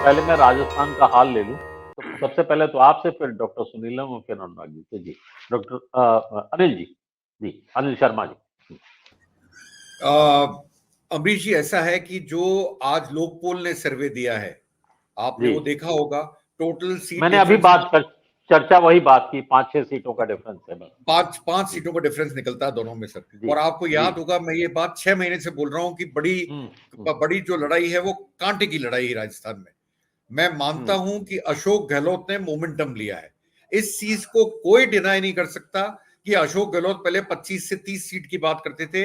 पहले मैं राजस्थान का हाल ले लूं। तो सबसे पहले तो आपसे, फिर डॉक्टर सुनीलम और फिर अनुराग जी से। जी डॉक्टर अनिल जी। जी अनिल शर्मा जी। अमरीश जी, ऐसा है कि जो आज लोकपोल ने सर्वे दिया है, आपने जी वो देखा होगा। टोटल सीट मैंने अभी डिफरेंस चर्चा वही बात की, 5-6 सीटों का डिफरेंस है बस। पांच पांच जी सीटों का डिफरेंस निकलता है दोनों में सर। जी और आपको जी। याद होगा, मैं ये बात 6 महीने से बोल रहा हूं कि बड़ी हम्म बड़ी जो लड़ाई है वो कांटे की लड़ाई है राजस्थान में। मैं मानता हूं कि अशोक गहलोत ने मोमेंटम लिया है। इस चीज को कोई डिनाई नहीं कर सकता कि अशोक गहलोत पहले 25 से 30 सीट की बात करते थे,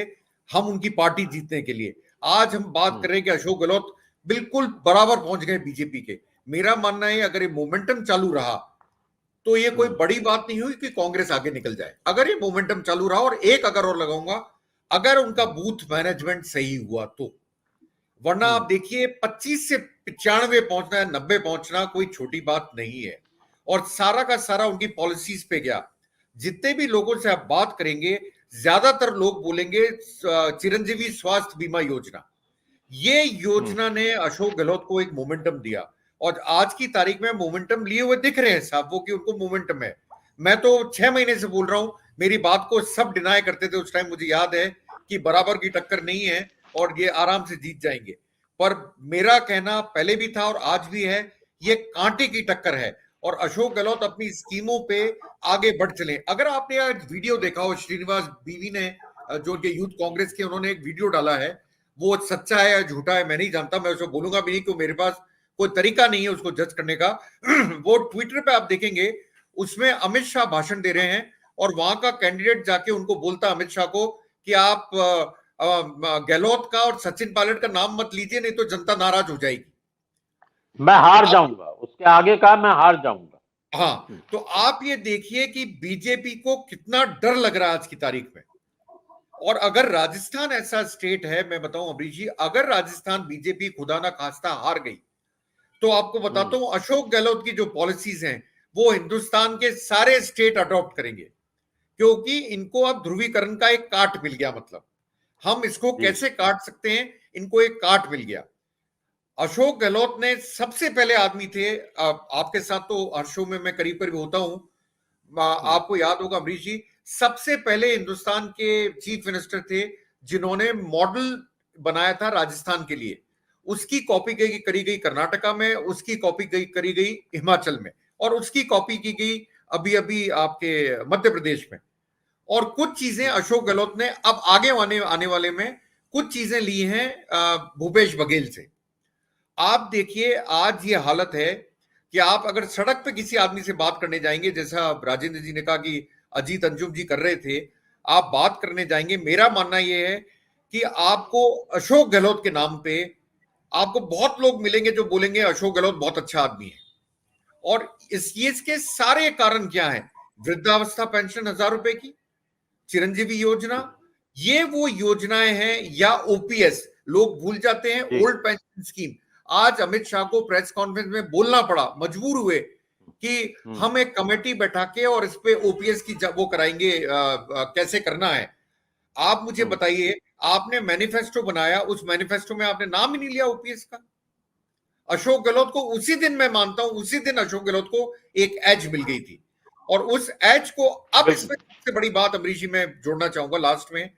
हम उनकी पार्टी जीतने के लिए। आज हम बात कर रहे हैं कि अशोक गहलोत बिल्कुल बराबर पहुंच गए बीजेपी के। मेरा मानना है अगर ये मोमेंटम चालू रहा तो ये कोई बड़ी बात नहीं हुई कि कांग्रेस आगे निकल जाए। अगर ये मोमेंटम चालू रहा, और एक अगर और लगाऊंगा, अगर उनका बूथ मैनेजमेंट सही हुआ तो। वरना आप देखिए, 25 से 95 पहुंचना है, 90 पहुंचना कोई छोटी बात नहीं है। और सारा का सारा उनकी पॉलिसीज पे गया। जितने भी लोगों से आप बात करेंगे, ज्यादातर लोग बोलेंगे चिरंजीवी स्वास्थ्य बीमा योजना। ये योजना ने अशोक गहलोत को एक मोमेंटम दिया। और आज की तारीख में मोमेंटम लिए हुए दिख रहे हैं साहब वो, कि उनको मोमेंटम है। मैं तो 6 महीने से बोल रहा हूं, मेरी बात को सब डिनाई करते थे उस टाइम, मुझे याद है कि बराबर की टक्कर नहीं है और ये आराम से जीत जाएंगे। पर मेरा कहना पहले भी था और आज भी है, ये कांटे की टक्कर है। और अशोक गहलोत अपनी स्कीमों पे आगे बढ़ चले। अगर आपने आज वीडियो देखा हो, श्रीनिवास बीवी ने, जो उनके यूथ कांग्रेस के, उन्होंने एक वीडियो डाला है। वो सच्चा है या झूठा है मैं नहीं जानता, मैं उसको बोलूंगा भी नहीं, क्योंकि मेरे पास कोई तरीका नहीं है उसको जज करने का। वो ट्विटर पे आप देखेंगे, उसमें अमित शाह भाषण दे रहे हैं और वहां का कैंडिडेट जाके उनको बोलता अमित शाह को कि आप गहलोत का और सचिन पायलट का नाम मत लीजिए, नहीं तो जनता नाराज हो जाएगी। मैं हार आप, जाऊंगा, उसके आगे का मैं हार जाऊंगा। हाँ, तो आप ये देखिए कि बीजेपी को कितना डर लग रहा है आज की तारीख में। और अगर राजस्थान ऐसा स्टेट है, मैं बताऊं अमरीश जी, अगर राजस्थान बीजेपी खुदा ना खास्ता हार गई, तो आपको बताता हूं अशोक गहलोत की जो पॉलिसीज हैं वो हिंदुस्तान के सारे स्टेट अडॉप्ट करेंगे। क्योंकि इनको अब ध्रुवीकरण का एक काट मिल गया। मतलब हम इसको जी कैसे काट सकते हैं, इनको एक काट मिल गया। अशोक गहलोत ने सबसे पहले आदमी थे, आपके साथ तो हर शो में मैं करीब करीब होता हूं, आपको याद होगा अमरीश जी, सबसे पहले हिंदुस्तान के चीफ मिनिस्टर थे जिन्होंने मॉडल बनाया था राजस्थान के लिए। उसकी कॉपी करी गई कर्नाटका में, उसकी कॉपी करी गई हिमाचल में, और उसकी कॉपी की गई अभी अभी आपके मध्य प्रदेश में। और कुछ चीजें अशोक गहलोत ने अब आगे आने वाले में कुछ चीजें ली हैं भूपेश बघेल से। आप देखिए आज ये हालत है कि आप अगर सड़क पे किसी आदमी से बात करने जाएंगे, जैसा राजेंद्र जी ने कहा कि अजीत अंजुम जी कर रहे थे, आप बात करने जाएंगे, मेरा मानना यह है कि आपको अशोक गहलोत के नाम पे आपको बहुत लोग मिलेंगे जो बोलेंगे अशोक गहलोत बहुत अच्छा आदमी है। और इसके सारे कारण क्या है? वृद्धावस्था पेंशन 1,000 रुपए की, चिरंजीवी योजना, ये वो योजनाएं हैं, या ओपीएस, लोग भूल जाते हैं, जी ओल्ड पेंशन स्कीम। आज अमित शाह को प्रेस कॉन्फ्रेंस में बोलना पड़ा, मजबूर हुए कि हम एक कमेटी बैठा के और इस पे ओपीएस की वो कराएंगे, कैसे करना है। आप मुझे बताइए, आपने मैनिफेस्टो बनाया, उस मैनिफेस्टो में आपने नाम ही नहीं लिया ओपीएस का। अशोक गहलोत को उसी दिन, मैं मानता हूं उसी दिन अशोक गहलोत को एक एज मिल गई थी। और उस एज को अब, इसमें सबसे बड़ी बात अमरीश जी मैं जोड़ना चाहूंगा लास्ट में,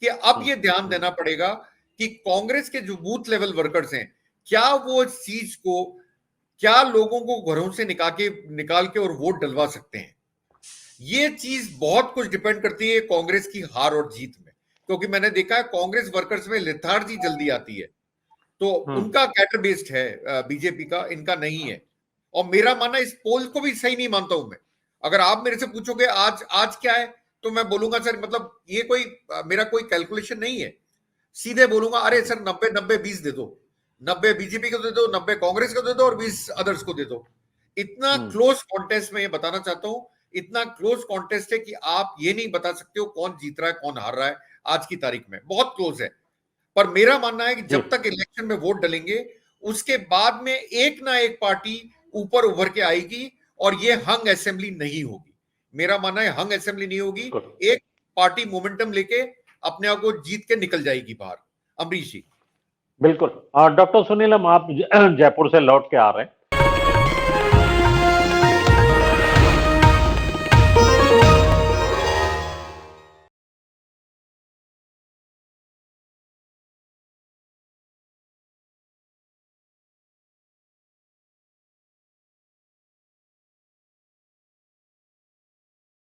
कि अब ये ध्यान देना पड़ेगा कि कांग्रेस के जो बूथ लेवल वर्कर्स हैं, क्या वो इस चीज को, क्या लोगों को घरों से निकाल के और वोट डलवा सकते हैं। ये चीज बहुत कुछ डिपेंड करती है कांग्रेस की हार और जीत में। क्योंकि मैंने देखा है कांग्रेस वर्कर्स में लेथार्जी जल्दी आती है। तो उनका कैडर बेस्ड है बीजेपी का, इनका नहीं है। और मेरा मानना, इस पोल को भी सही नहीं मानता हूं मैं। अगर आप मेरे से पूछोगे आज आज क्या है, तो मैं बोलूंगा सर, मतलब ये कोई मेरा कोई कैलकुलेशन नहीं है। सीधे बोलूंगा अरे सर 90-90-20 दे दो, 90 बीजेपी को दे दो, 90 कांग्रेस को दे दो और 20 अदर्स को दे दो। इतना क्लोज कॉन्टेस्ट में ये बताना चाहता हूं, इतना क्लोज कॉन्टेस्ट है कि आप ये नहीं बता सकते हो कौन जीत रहा है कौन हार रहा है। आज की तारीख में बहुत क्लोज है। पर मेरा मानना है कि जब तक इलेक्शन में वोट डलेंगे, उसके बाद में एक ना एक पार्टी ऊपर उभर के आएगी और ये हंग असेंबली नहीं होगी। मेरा मानना है हंग असेंबली नहीं होगी। एक पार्टी मोमेंटम लेके अपने आप को जीत के निकल जाएगी बाहर। अमरीश जी। बिल्कुल। डॉक्टर सुनीलम, आप जयपुर से लौट के आ रहे हैं।